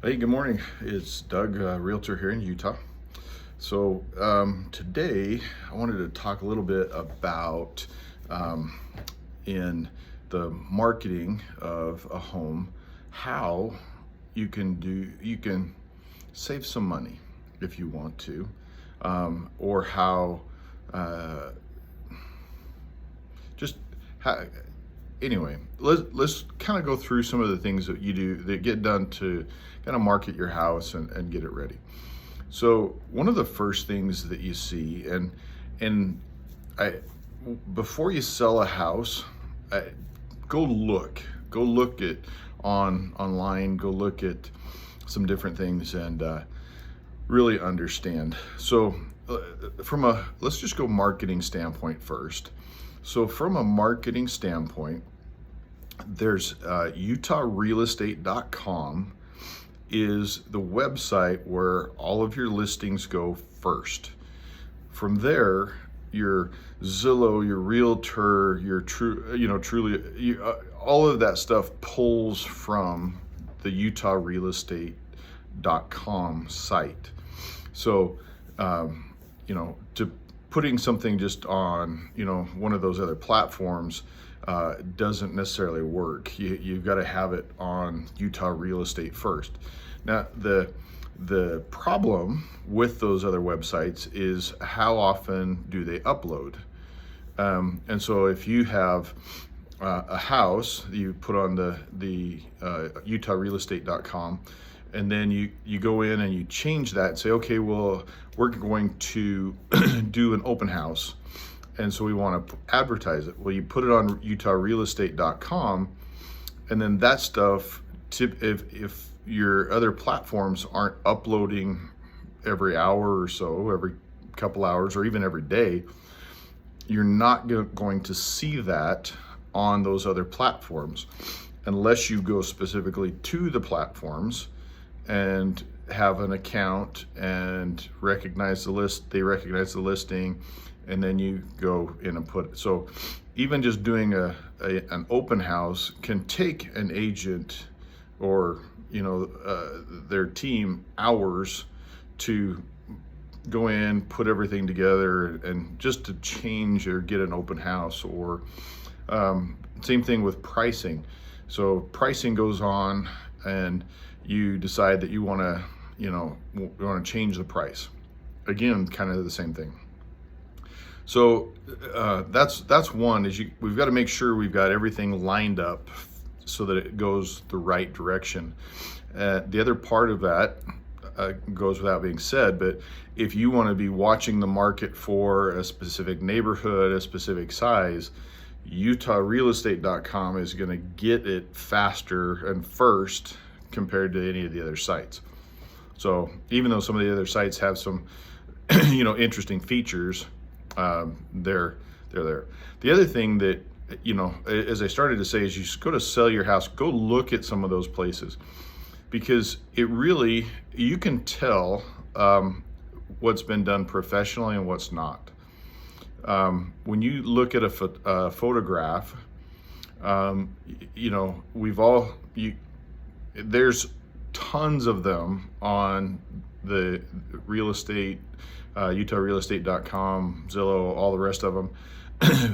Hey, good morning. It's Doug, Realtor here in Utah. Today I wanted to talk a little bit about um, in the marketing of a home, how you can save some money if you want to, or how uh, just how, anyway, let's kind of go through some of the things that you do that get done to kind of market your house and get it ready. So one of the first things that you see, and I before you sell a house, I, go look at online, go look at some different things and really understand. From a let's just go marketing standpoint first. So from a marketing standpoint, there's utahrealestate.com is the website where all of your listings go first. From there, your Zillow, your Realtor, your all of that stuff pulls from the utahrealestate.com site. So, to putting something just on, one of those other platforms doesn't necessarily work. You've got to have it on Utah Real Estate first. Now, the problem with those other websites is how often do they upload? And so if you have a house you put on the utahrealestate.com, and then you go in and you change that and say, okay, well, we're going to do an open house, and so we want to advertise it. Well, you put it on utahrealestate.com, and then that stuff, if your other platforms aren't uploading every hour or so, every couple hours, or even every day, you're not going to see that on those other platforms unless you go specifically to the platforms and have an account and recognize the list. They recognize the listing, and then you go in and put it. So even just doing an open house can take an agent or their team hours to go in, put everything together, and just to change or get an open house. Or same thing with pricing. So pricing goes on, and you decide that you want to change the price. Again, kind of the same thing. So that's one, we've got to make sure we've got everything lined up so that it goes the right direction. The other part of that goes without being said, but if you want to be watching the market for a specific neighborhood, a specific size, utahrealestate.com is going to get it faster and first compared to any of the other sites. So even though some of the other sites have some interesting features, they're there. The other thing that, as I started to say, is you go to sell your house, go look at some of those places, because you can tell what's been done professionally and what's not. When you look at a photograph, there's tons of them on the real estate, utahrealestate.com, Zillow, all the rest of them.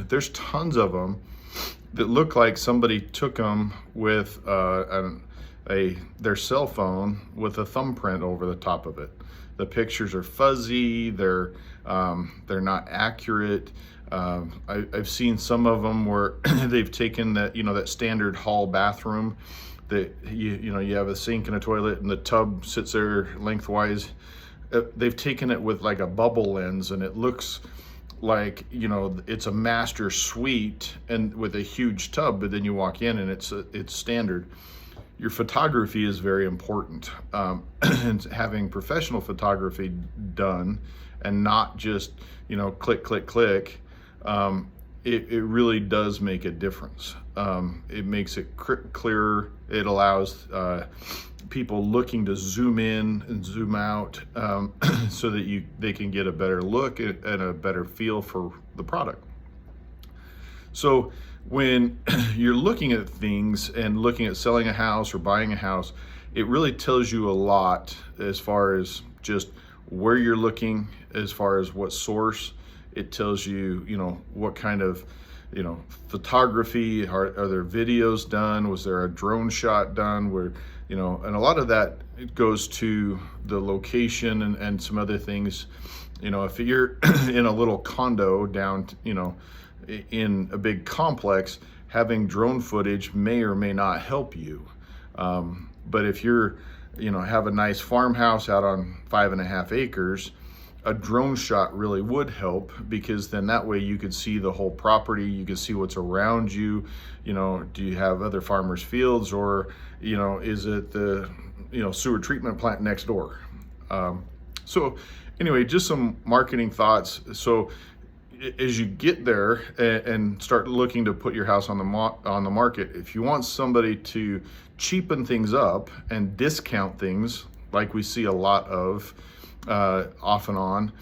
There's tons of them that look like somebody took them with their cell phone with a thumbprint over the top of it. The pictures are fuzzy. They're not accurate. I've seen some of them where they've taken that standard hall bathroom that you have a sink and a toilet and the tub sits there lengthwise. They've taken it with like a bubble lens, and it looks like it's a master suite and with a huge tub, but then you walk in and it's standard. Your photography is very important, and having professional photography done and not just click click click. It really does make a difference. It makes it clearer. It allows people looking to zoom in and zoom out, so that they can get a better look and a better feel for the product. So when you're looking at things and looking at selling a house or buying a house, it really tells you a lot as far as just where you're looking, as far as what source. It tells you, what kind of, photography, are there videos done? Was there a drone shot done where, and a lot of that, it goes to the location and some other things. If you're in a little condo down, in a big complex, having drone footage may or may not help you. But if you're, have a nice farmhouse out on 5.5 acres, a drone shot really would help, because then that way you could see the whole property, you can see what's around you. Do you have other farmers' fields, or, is it the, sewer treatment plant next door? So anyway, just some marketing thoughts. So as you get there and start looking to put your house on the market, if you want somebody to cheapen things up and discount things, like we see a lot of off and on,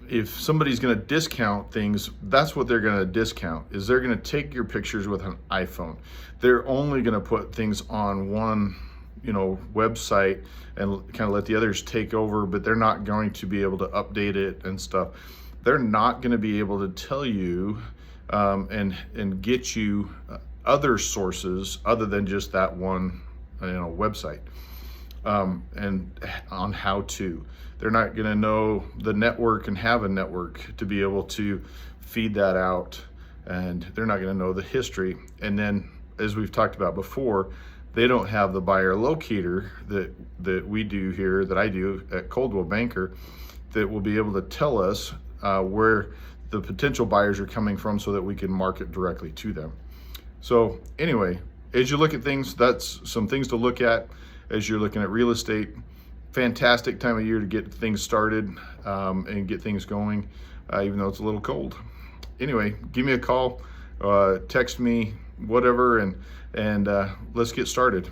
if somebody's going to discount things, that's what they're going to discount. Is they're going to take your pictures with an iPhone. They're only going to put things on one website and kind of let the others take over, but they're not going to be able to update it and stuff. They're not going to be able to tell you and get you other sources other than just that one website, and on how to. They're not going to know the network and have a network to be able to feed that out, and they're not going to know the history. And then, as we've talked about before, they don't have the buyer locator that we do here, that I do at Coldwell Banker, that will be able to tell us where the potential buyers are coming from, so that we can market directly to them. So anyway, as you look at things, that's some things to look at as you're looking at real estate. Fantastic time of year to get things started and get things going, even though it's a little cold. Anyway, give me a call, text me, whatever, and let's get started.